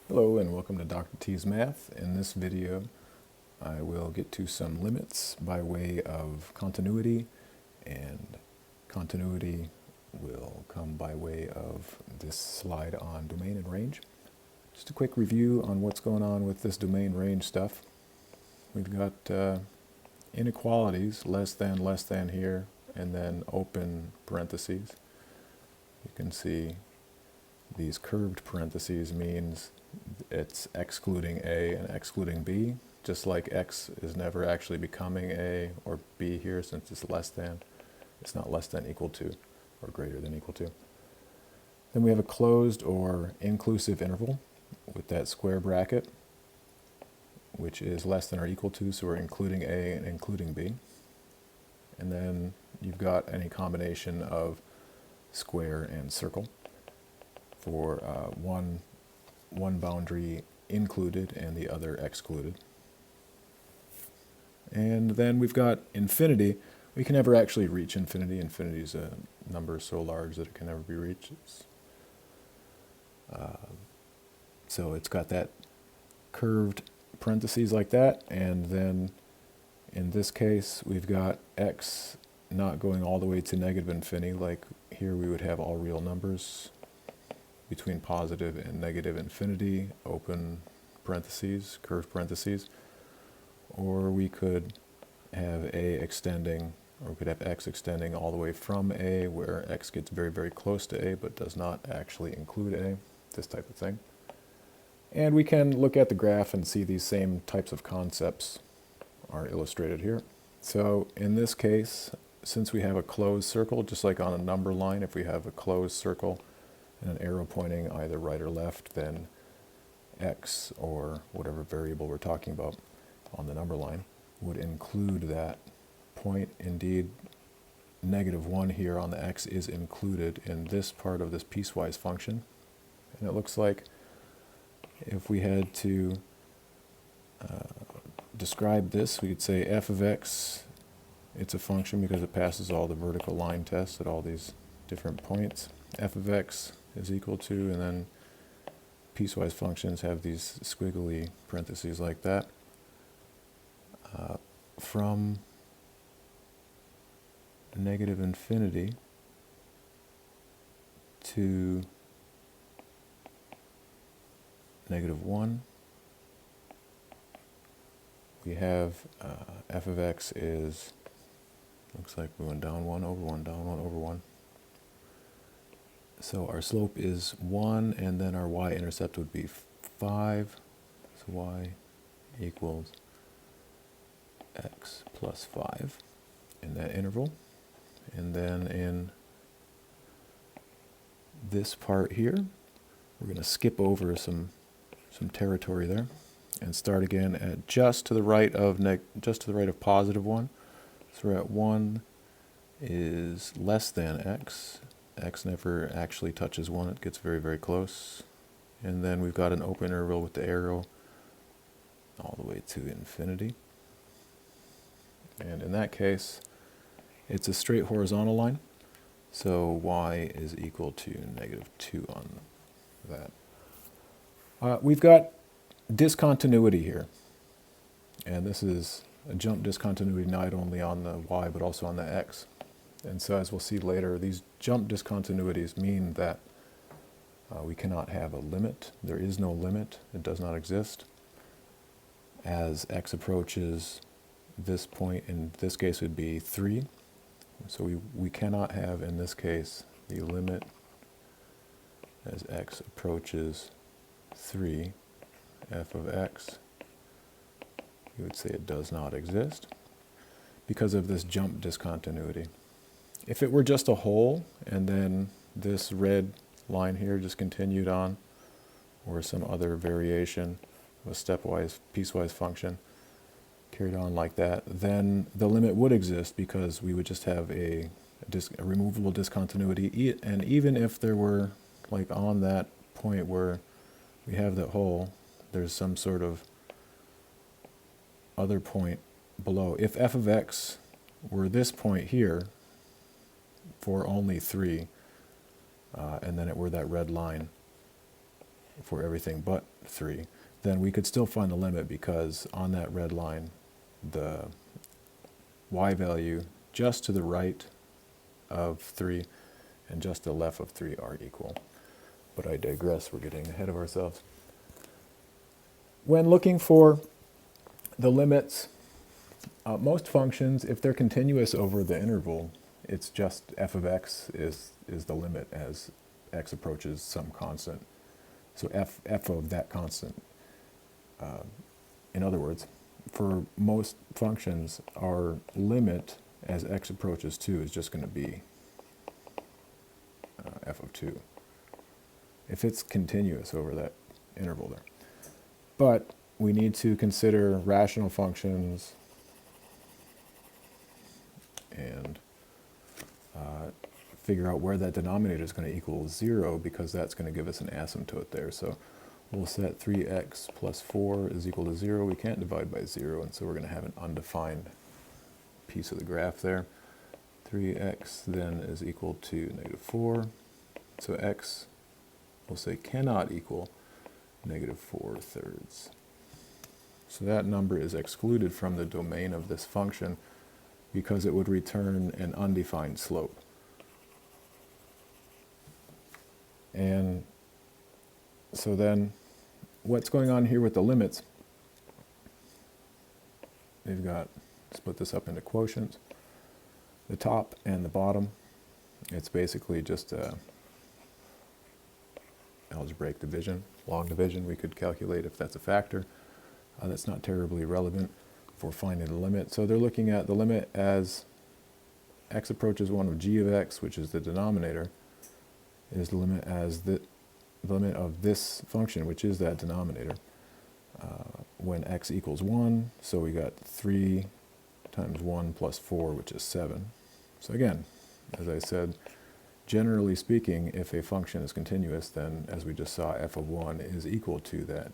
Hello and welcome to Dr. T's Math. In this video I will get to some limits by way of continuity, and continuity will come by way of this slide on domain and range. Just a quick review on what's going on with this domain range stuff. We've got inequalities, less than here, and then open parentheses. You can see these curved parentheses means it's excluding A and excluding B, just like X is never actually becoming A or B here since it's less than. It's not less than equal to or greater than equal to. Then we have a closed or inclusive interval with that square bracket, which is less than or equal to, so we're including A and including B. And then you've got any combination of square and circle for one boundary included and the other excluded. And then we've got infinity. We can never actually reach infinity. Infinity is a number so large that it can never be reached. So it's got that curved parentheses like that, and then in this case we've got x not going all the way to negative infinity. Like here we would have all real numbers between positive and negative infinity, open parentheses, curved parentheses. Or we could have A extending, or we could have X extending all the way from A, where X gets very, very close to A, but does not actually include A, this type of thing. And we can look at the graph and see these same types of concepts are illustrated here. So in this case, since we have a closed circle, just like on a number line, if we have a closed circle and an arrow pointing either right or left, then X, or whatever variable we're talking about on the number line, would include that point. Indeed, -1 here on the X is included in this part of this piecewise function. And it looks like if we had to describe this, we could say f of x, it's a function because it passes all the vertical line tests at all these different points. F of x is equal to, and then piecewise functions have these squiggly parentheses like that, from negative infinity to -1. We have f of x is, looks like we went down 1 over 1, down 1 over 1. So our slope is 1, and then our y-intercept would be 5. So y equals x plus 5 in that interval. And then in this part here, we're going to skip over some territory there and start again at just to the right of +1. So we're at 1 is less than x. X never actually touches 1, it gets very, very close. And then we've got an open interval with the arrow all the way to infinity. And in that case, it's a straight horizontal line, so y is equal to -2 on that. We've got discontinuity here, and this is a jump discontinuity not only on the y but also on the x. And so as we'll see later, these jump discontinuities mean that we cannot have a limit. There is no limit. It does not exist. As x approaches this point, in this case would be 3. So we cannot have, in this case, the limit as x approaches 3, f of x. You would say it does not exist because of this jump discontinuity. If it were just a hole and then this red line here just continued on, or some other variation of a stepwise, piecewise function carried on like that, then the limit would exist because we would just have a removable discontinuity. And even if there were, like on that point where we have that hole, there's some sort of other point below. If f of x were this point here for only 3, and then it were that red line for everything but 3, then we could still find the limit, because on that red line, the y value just to the right of 3 and just to the left of 3 are equal. But I digress, we're getting ahead of ourselves. When looking for the limits, most functions, if they're continuous over the interval, it's just f of x is the limit as x approaches some constant. So f of that constant. In other words, for most functions, our limit as x approaches 2 is just going to be f of 2, if it's continuous over that interval there. But we need to consider rational functions and figure out where that denominator is going to equal 0, because that's going to give us an asymptote there. So we'll set 3x plus 4 is equal to 0. We can't divide by 0, and so we're going to have an undefined piece of the graph there. 3x then is equal to negative 4. So x, we'll say, cannot equal negative 4/3. So that number is excluded from the domain of this function because it would return an undefined slope. And so then what's going on here with the limits? They've got, split this up into quotients, the top and the bottom. It's basically just algebraic division, long division. We could calculate if that's a factor. That's not terribly relevant for finding the limit. So they're looking at the limit as x approaches 1 of g of x, which is the denominator, is the limit as the limit of this function, which is that denominator, when x equals 1. So we got 3 times 1 plus 4, which is 7. So again, as I said, generally speaking, if a function is continuous, then, as we just saw, f of 1 is equal to that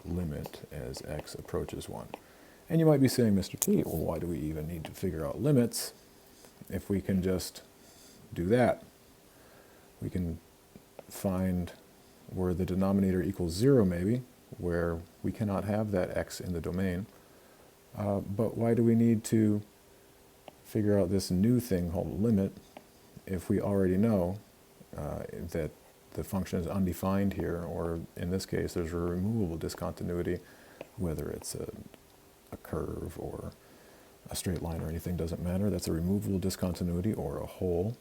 limit as x approaches 1. And you might be saying, Mr. T, well, why do we even need to figure out limits if we can just do that? We can find where the denominator equals 0, maybe, where we cannot have that x in the domain. But why do we need to figure out this new thing called limit if we already know that the function is undefined here, or in this case, there's a removable discontinuity, whether it's a curve or a straight line or anything, doesn't matter. That's a removable discontinuity or a hole.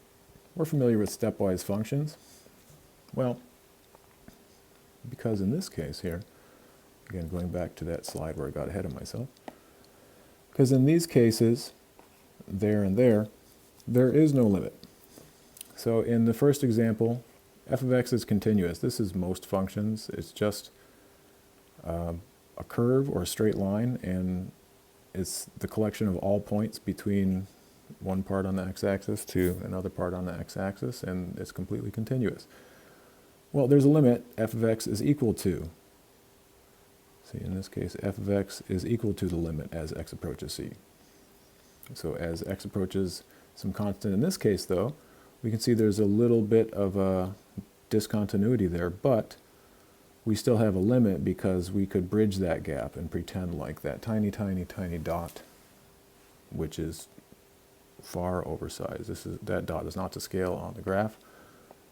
We're familiar with stepwise functions. Well, because in this case here, again, going back to that slide where I got ahead of myself, because in these cases, there and there is no limit. So in the first example, f of x is continuous. This is most functions. It's just a curve or a straight line, and it's the collection of all points between one part on the x-axis to another part on the x-axis, and it's completely continuous. Well, there's a limit. F of x is equal to, see, in this case, f of x is equal to the limit as x approaches c. So as x approaches some constant, in this case, though, we can see there's a little bit of a discontinuity there, but we still have a limit because we could bridge that gap and pretend like that tiny, tiny, tiny dot, which is far oversized. That dot is not to scale on the graph,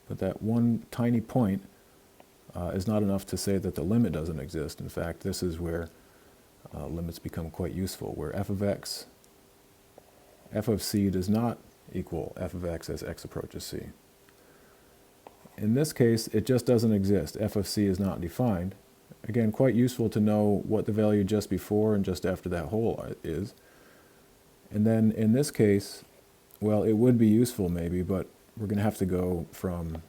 but that one tiny point is not enough to say that the limit doesn't exist. In fact, this is where limits become quite useful, where f of c does not equal f of x as x approaches c. In this case, it just doesn't exist. F of c is not defined. Again, quite useful to know what the value just before and just after that hole is. And then in this case, well, it would be useful maybe, but we're going to have to go from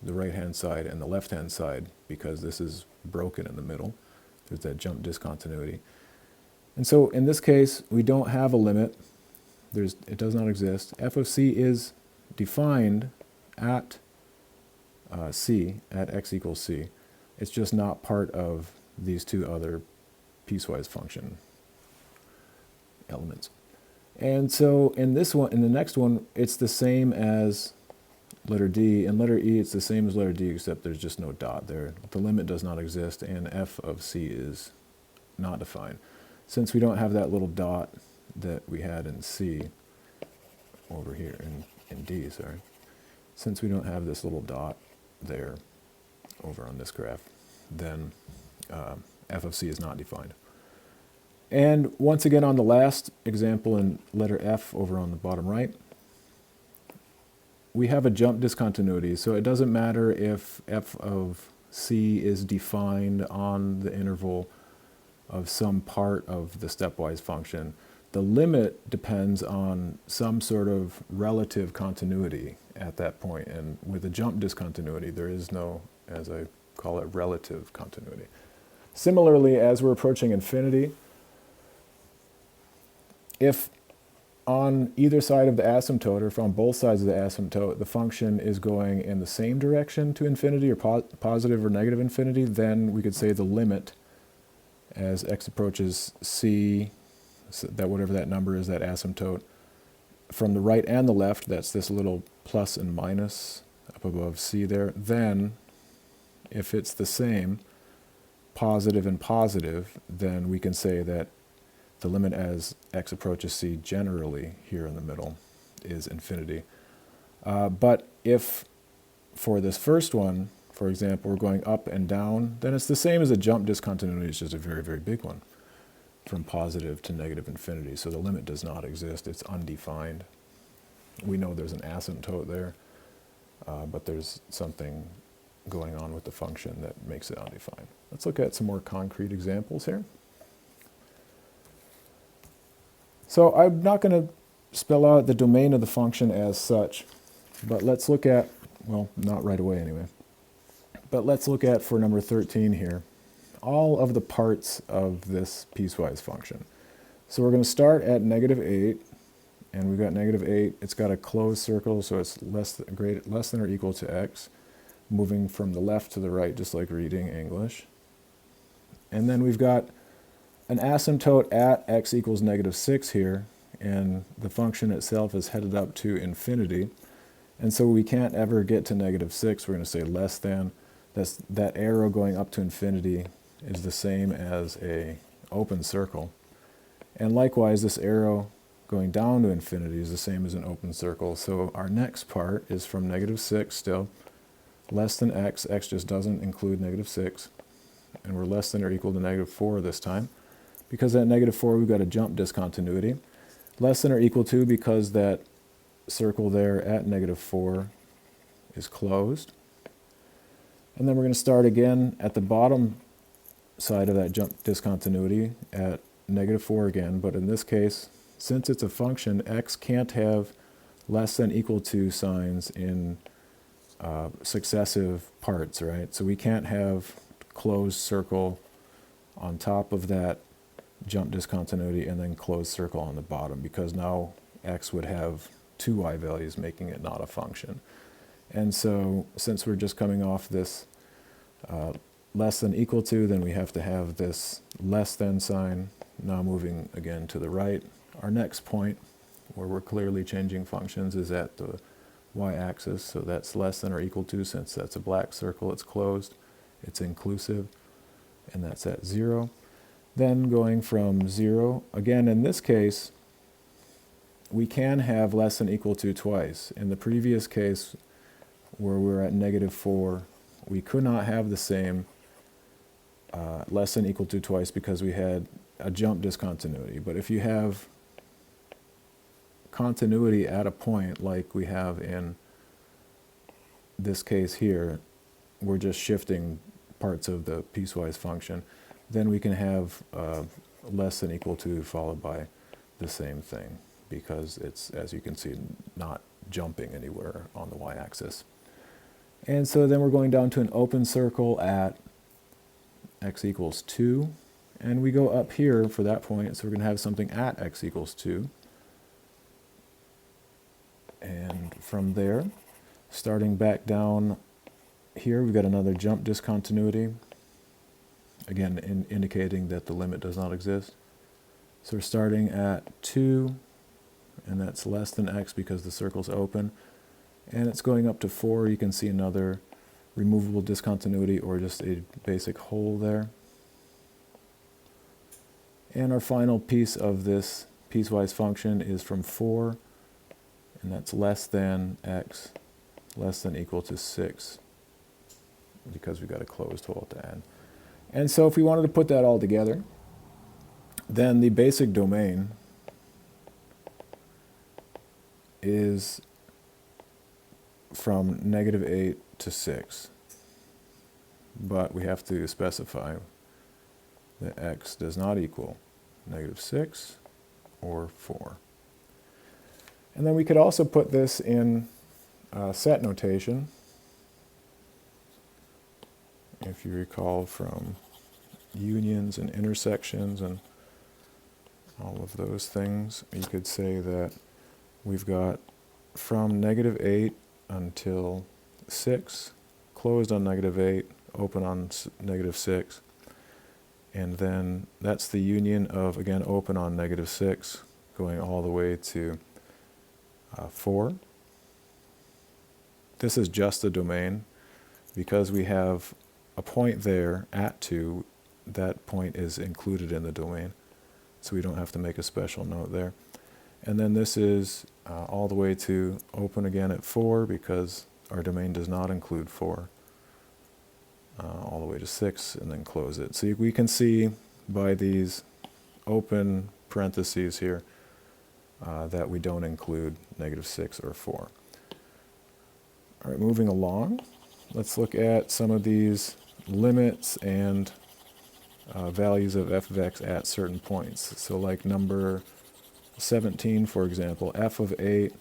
the right-hand side and the left-hand side because this is broken in the middle. There's that jump discontinuity. And so in this case, we don't have a limit. It does not exist. F of c is defined at c, at x equals c. It's just not part of these two other piecewise function elements. And so in this one, in the next one, it's the same as letter D. In letter E, it's the same as letter D, except there's just no dot there. The limit does not exist, and f of c is not defined. Since we don't have that little dot that we had in C over here, in D, sorry. Since we don't have this little dot there over on this graph, then f of c is not defined. And once again, on the last example in letter F over on the bottom right, we have a jump discontinuity, so it doesn't matter if f of c is defined on the interval of some part of the stepwise function. The limit depends on some sort of relative continuity at that point, and with a jump discontinuity, there is no, as I call it, relative continuity. Similarly, as we're approaching infinity, if on either side of the asymptote, or if on both sides of the asymptote, the function is going in the same direction to infinity, or positive or negative infinity, then we could say the limit as x approaches c, so that whatever that number is, that asymptote, from the right and the left, that's this little plus and minus up above c there, then if it's the same, positive and positive, then we can say that the limit as x approaches c generally here in the middle is infinity. But if for this first one, for example, we're going up and down, then it's the same as a jump discontinuity, it's just a very, very big one, from positive to negative infinity. So the limit does not exist, it's undefined. We know there's an asymptote there, but there's something going on with the function that makes it undefined. Let's look at some more concrete examples here. So I'm not going to spell out the domain of the function as such, but let's look at, well, not right away anyway, but let's look at, for number 13 here, all of the parts of this piecewise function. So we're going to start at -8, and we've got -8. It's got a closed circle, so it's less than or equal to x, moving from the left to the right, just like reading English. And then we've got an asymptote at x equals -6 here, and the function itself is headed up to infinity. And so we can't ever get to -6. We're going to say less than. That arrow going up to infinity is the same as a open circle. And likewise, this arrow going down to infinity is the same as an open circle. So our next part is from -6 still, less than x. X just doesn't include -6. And we're less than or equal to -4 this time. Because at -4, we've got a jump discontinuity. Less than or equal to, because that circle there at -4 is closed. And then we're going to start again at the bottom side of that jump discontinuity at -4 again, but in this case, since it's a function, x can't have less than equal to signs in successive parts, right? So we can't have closed circle on top of that jump discontinuity and then closed circle on the bottom, because now x would have two y values, making it not a function. And so since we're just coming off this less than equal to, then we have to have this less than sign, now moving again to the right. Our next point, where we're clearly changing functions, is at the y-axis, so that's less than or equal to, since that's a black circle, it's closed, it's inclusive, and that's at 0. Then going from 0, again in this case, we can have less than equal to twice. In the previous case, where we're at -4, we could not have the same less than equal to twice because we had a jump discontinuity. But if you have continuity at a point like we have in this case here, we're just shifting parts of the piecewise function, then we can have less than equal to followed by the same thing, because it's, as you can see, not jumping anywhere on the y-axis. And so then we're going down to an open circle at x equals 2, and we go up here for that point, so we're going to have something at x equals 2. And from there, starting back down here, we've got another jump discontinuity, again indicating that the limit does not exist. So we're starting at 2, and that's less than x because the circle's open. and it's going up to 4. You can see another removable discontinuity or just a basic hole there. And our final piece of this piecewise function is from 4, and that's less than x less than equal to 6, because we've got a closed hole at the end. And so if we wanted to put that all together, then the basic domain is from -8 to 6. But we have to specify that x does not equal -6 or 4. And then we could also put this in set notation. If you recall from unions and intersections and all of those things, you could say that we've got from -8 until 6, closed on -8, open on -6, and then that's the union of, again, open on -6, going all the way to 4. This is just the domain. Because we have a point there at 2, that point is included in the domain, so we don't have to make a special note there. And then this is all the way to open again at 4, because our domain does not include 4, all the way to 6, and then close it. So we can see by these open parentheses here that we don't include -6 or 4. All right, moving along, let's look at some of these limits and values of f of x at certain points. So like number 17, for example, f of 8,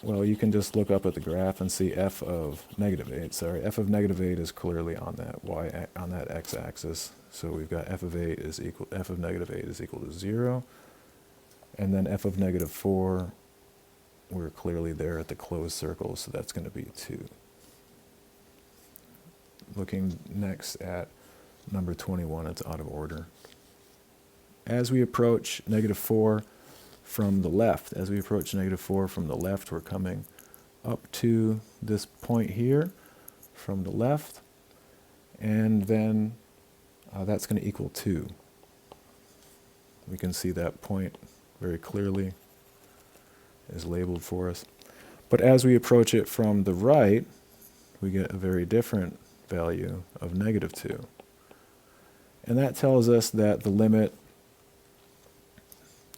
well, you can just look up at the graph and see f of -8. Sorry, f of -8 is clearly on that x-axis. So we've got f of 8 is equal, f of -8 is equal to 0, and then f of -4, we're clearly there at the closed circle, so that's going to be 2. Looking next at number 21, it's out of order. As we approach -4 from the left, we're coming up to this point here from the left, and then that's going to equal 2. We can see that point very clearly is labeled for us. But as we approach it from the right, we get a very different value of -2. And that tells us that the limit,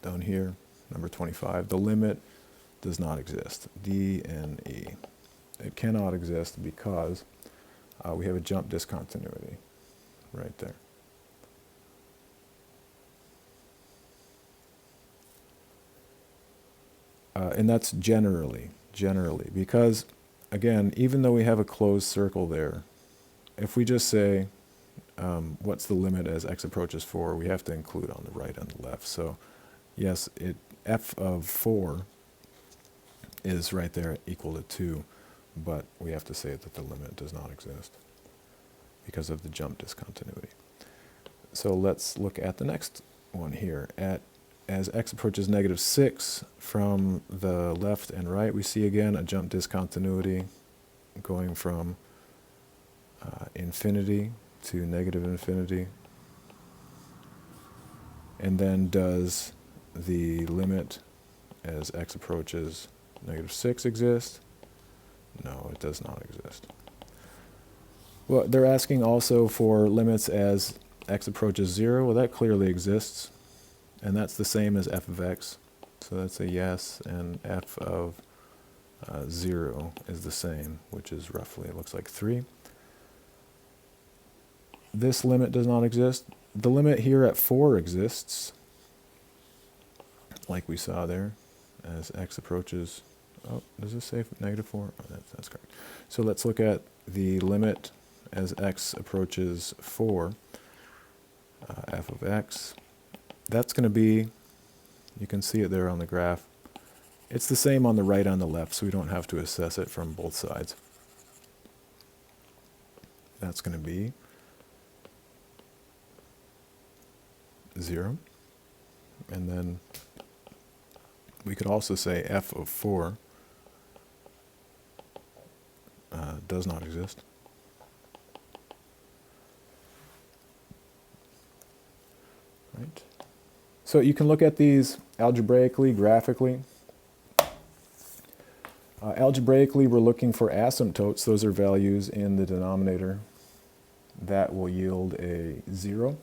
down here, number 25, the limit does not exist, D and E. It cannot exist because we have a jump discontinuity right there. And that's generally, because, again, even though we have a closed circle there, if we just say, what's the limit as x approaches 4, we have to include on the right and the left. So, yes, f of 4 is right there equal to 2, but we have to say that the limit does not exist because of the jump discontinuity. So let's look at the next one here. As x approaches -6 from the left and right, we see again a jump discontinuity going from infinity to -infinity. And then does the limit as x approaches -6 exist? No, it does not exist. Well, they're asking also for limits as x approaches 0. Well, that clearly exists. And that's the same as f of x. So that's a yes, and f of 0 is the same, which is roughly, it looks like 3. This limit does not exist. The limit here at 4 exists, like we saw there, as x approaches, oh, does this say -4? Oh, that's correct. So let's look at the limit as x approaches 4, f of x. That's going to be, you can see it there on the graph, it's the same on the right and the left, so we don't have to assess it from both sides. That's going to be 0. And then we could also say f of 4 does not exist. Right. So you can look at these algebraically, graphically. Algebraically, we're looking for asymptotes. Those are values in the denominator that will yield a 0.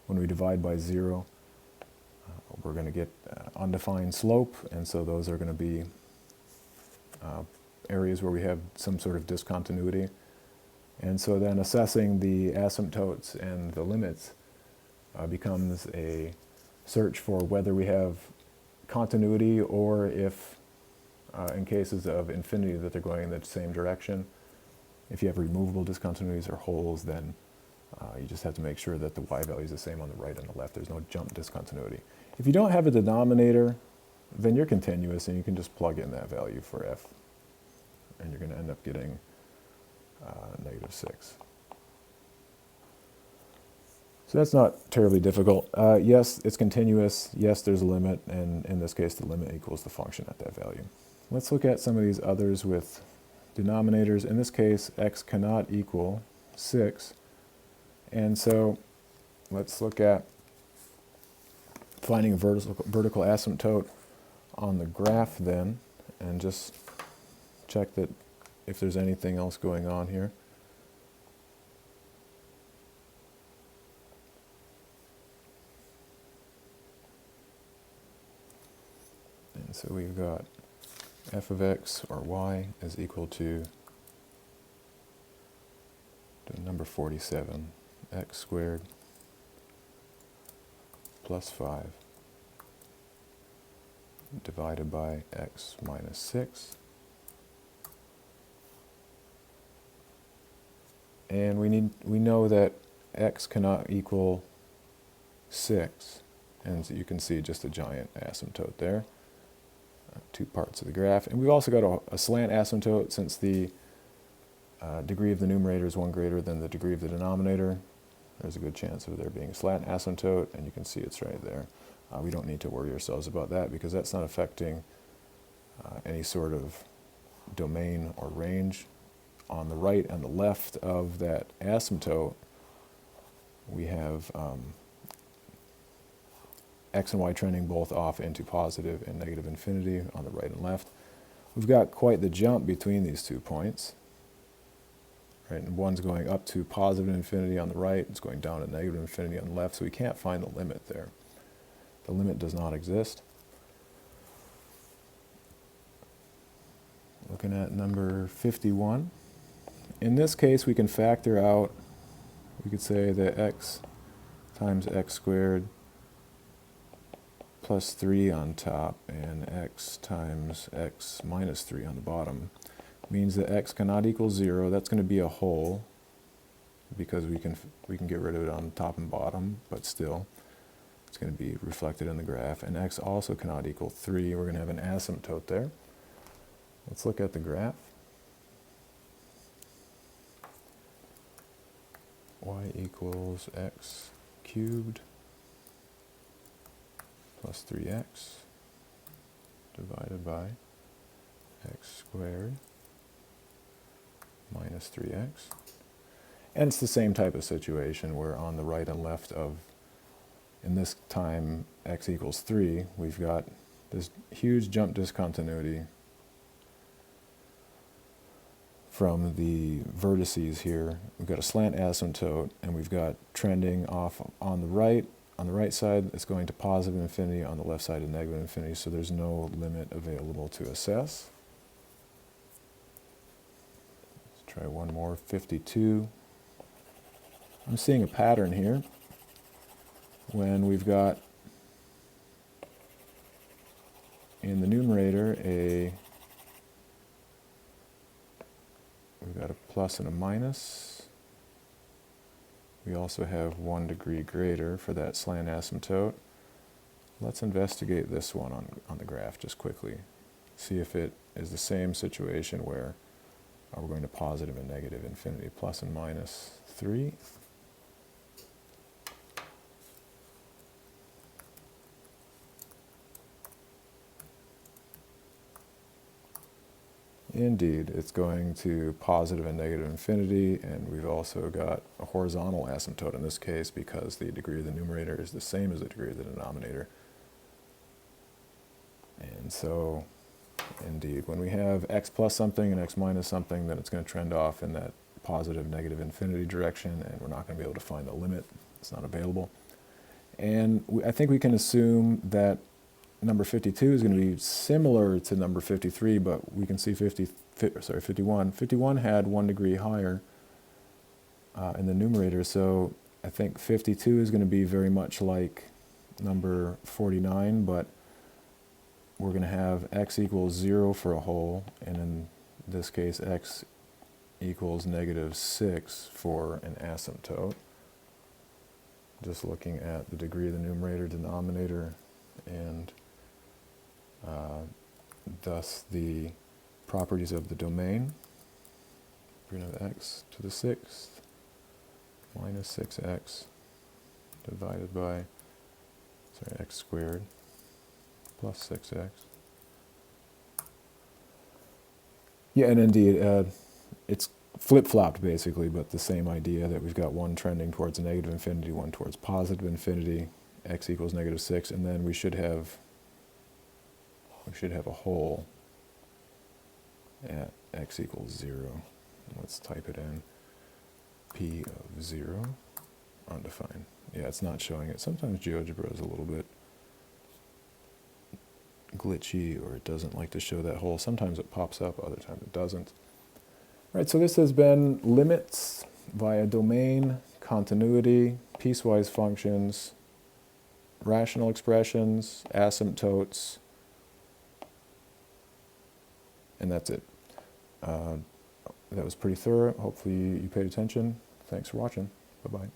When we divide by 0, we're going to get undefined slope, and so those are going to be areas where we have some sort of discontinuity. And so then assessing the asymptotes and the limits becomes a search for whether we have continuity, or if in cases of infinity that they're going in the same direction. If you have removable discontinuities or holes, then you just have to make sure that the y value is the same on the right and the left. There's no jump discontinuity. If you don't have a denominator, then you're continuous, and you can just plug in that value for f, and you're going to end up getting -6. So that's not terribly difficult. Yes, it's continuous. Yes, there's a limit, and in this case, the limit equals the function at that value. Let's look at some of these others with denominators. In this case, x cannot equal 6. And so let's look at finding a vertical asymptote on the graph then, and just check that if there's anything else going on here. And so we've got f of x, or y, is equal to number 47, x squared plus 5 divided by x minus 6. And we know that x cannot equal 6, and so you can see just a giant asymptote there. Two parts of the graph. And we've also got a slant asymptote. Since the degree of the numerator is 1 greater than the degree of the denominator, there's a good chance of there being a slant asymptote, and you can see it's right there. We don't need to worry ourselves about that because that's not affecting any sort of domain or range. On the right and the left of that asymptote, we have x and y trending both off into positive and negative infinity on the right and left. We've got quite the jump between these 2 points. Right? And one's going up to positive infinity on the right, it's going down to negative infinity on the left, so we can't find the limit there. The limit does not exist. Looking at number 51. In this case, we can factor out, we could say that x times x squared plus 3 on top and x times x minus 3 on the bottom means that x cannot equal 0. That's going to be a hole because we can get rid of it on top and bottom, but still it's going to be reflected in the graph. And x also cannot equal 3. We're going to have an asymptote there. Let's look at the graph. Y equals x cubed plus 3x divided by x squared minus 3x. And it's the same type of situation where on the right and left of, in this time, x equals 3, we've got this huge jump discontinuity from the vertices here. We've got a slant asymptote, and we've got trending off on the right. On the right side, it's going to positive infinity. On the left side, to negative infinity, so there's no limit available to assess. Let's try one more, 52. I'm seeing a pattern here when we've got in the numerator we've got a plus and a minus. We also have 1 degree greater for that slant asymptote. Let's investigate this one on the graph just quickly. See if it is the same situation where we're going to positive and negative infinity, plus and minus 3. Indeed, it's going to positive and negative infinity, and we've also got a horizontal asymptote in this case because the degree of the numerator is the same as the degree of the denominator. And so, indeed, when we have x plus something and x minus something, then it's going to trend off in that positive, negative infinity direction, and we're not going to be able to find the limit. It's not available. And I think we can assume that number 52 is going to be similar to number 53, but we can see 51. 51 had 1 degree higher in the numerator, so I think 52 is going to be very much like number 49, but we're going to have x equals 0 for a whole, and in this case x equals -6 for an asymptote. Just looking at the degree of the numerator, denominator, and thus the properties of the domain. We're going to have x to the 6th minus 6x divided by, x squared plus 6x. Yeah, and indeed, it's flip-flopped basically, but the same idea that we've got one trending towards negative infinity, one towards positive infinity, x equals -6, and then we should have a whole at x equals 0. Let's type it in. P of 0, undefined. Yeah, it's not showing it. Sometimes GeoGebra is a little bit glitchy, or it doesn't like to show that whole. Sometimes it pops up, other times it doesn't. All right, so this has been limits via domain, continuity, piecewise functions, rational expressions, asymptotes, and that's it. That was pretty thorough. Hopefully you paid attention. Thanks for watching. Bye-bye.